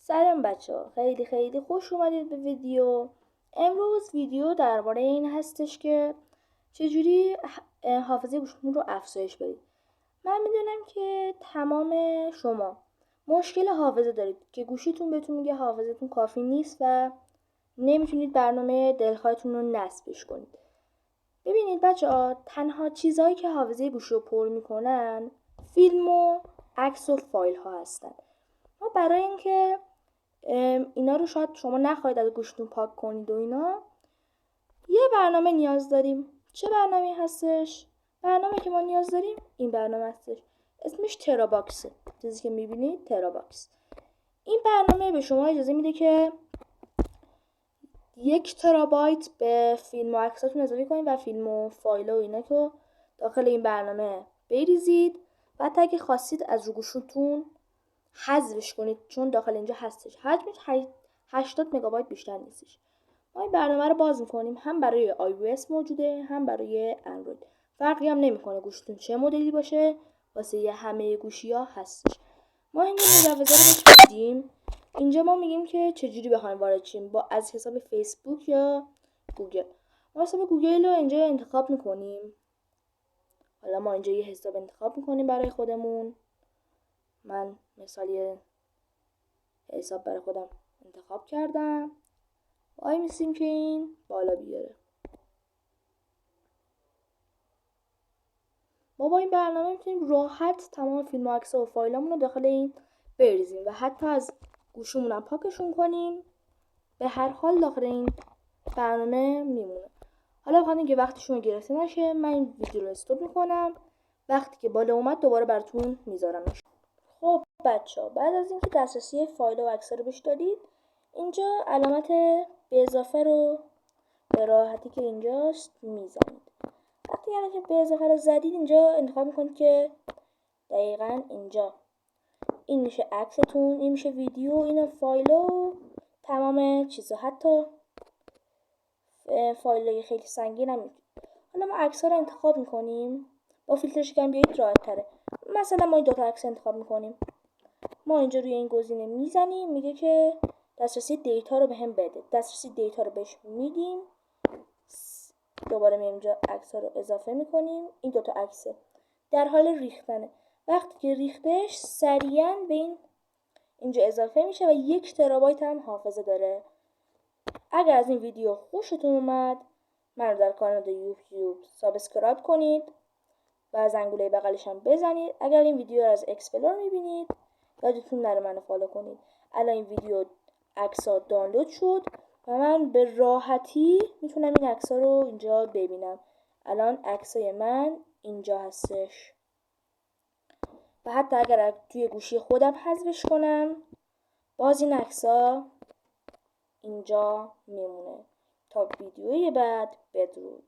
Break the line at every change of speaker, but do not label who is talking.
سلام بچه ها، خیلی خوش اومدید به ویدیو. امروز ویدیو درباره این هستش که چجوری حافظه گوشتون رو افزایش بدید. من میدونم که تمام شما مشکل حافظه دارید که گوشیتون بهتون میگه حافظتون کافی نیست و نمیتونید برنامه دلخواهتون رو نصبش کنید. ببینید بچه ها، تنها چیزهایی که حافظه گوشی رو پر میکنن فیلم و عکس و فایل ها هستن. ما برای اینکه اینا رو شاید شما نخواهید از گوشتون پاک کنید و اینا، یه برنامه نیاز داریم. چه برنامه هستش؟ برنامه که ما نیاز داریم این برنامه هستش، اسمش تراباکسه. چیزی که میبینید تراباکس. این برنامه به شما اجازه میده که 1 ترابایت به فیلم و عکساتون اضافه کنید و فیلم و فایل و اینا که داخل این برنامه بریزید و حتی اگه خواستید از رو گوشتون حذفش کنید، چون داخل اینجا هستش. حجمش 80 مگابایت بیشتر نیستش. ما این برنامه رو باز میکنیم، هم برای iOS موجوده هم برای اندروید. فرقی هم نمیکنه گوشتون چه مدلی باشه، واسه همه گوشی‌ها هستش. ما این مجوزا رو بهش میدیم. اینجا ما میگیم که چجوری بخوایم وارد شیم، با از حساب فیسبوک یا گوگل. ما حساب گوگل رو اینجا انتخاب میکنیم. حالا ما اینجا یه حساب انتخاب میکنیم برای خودمون. من مثالی حساب برای خودم انتخاب کردم. وای میسیم که این بالا بیاره. ما با این برنامه میتونیم راحت تمام فیلم و عکس و فایلامون رو داخل این بریزیم و حتی از گوشمون هم پاکشون کنیم. به هر حال داخل این برنامه میمونه. حالا بخاطر اینکه وقتی شما گرفته نشه، من این ویدیو رو استاپ میکنم. وقتی که بالا اومد دوباره براتون میذارمش. خب بچه‌ها، بعد از اینکه دسترسی فایل و عکس رو بهش دادید، اینجا علامت به اضافه رو به راحتی که اینجاست میزنید. وقتی علامت به اضافه رو زدید، اینجا انتخاب میکنید که دقیقاً اینجا این میشه عکستون، این میشه ویدیو، این فایل و تمام چیزا، حتی فایل خیلی سنگین هم میتونید. حالا ما عکس رو انتخاب میکنیم. با فیلتر شکن بیایید راحت تره. مثلا ما این دوتا عکس انتخاب میکنیم. ما اینجا روی این گزینه میزنیم، میگه که دسترسی دیتا رو بهم بده. دسترسی دیتا رو بهش میدیم. دوباره میایم اینجا عکس رو اضافه میکنیم. این دوتا عکسه در حال ریختنه. وقتی که ریختش سریعا به اینجا اضافه میشه و 1 ترابایت هم حافظه داره. اگر از این ویدیو خوشتون اومد، من رو در کانال یوتیوب سابسکرایب کنید و زنگوله بغلش هم بزنید. اگر این ویدیو رو از اکسپلور میبینید، یادتون نره منو فالو کنید. الان این ویدیو عکس‌ها دانلود شد و من به راحتی میتونم این عکس‌ها رو اینجا ببینم. الان عکسای من اینجا هستش و حتی اگر توی گوشی خودم حذفش کنم، باز این عکس‌ها اینجا میمونه. تا ویدیوی بعد، بدرود.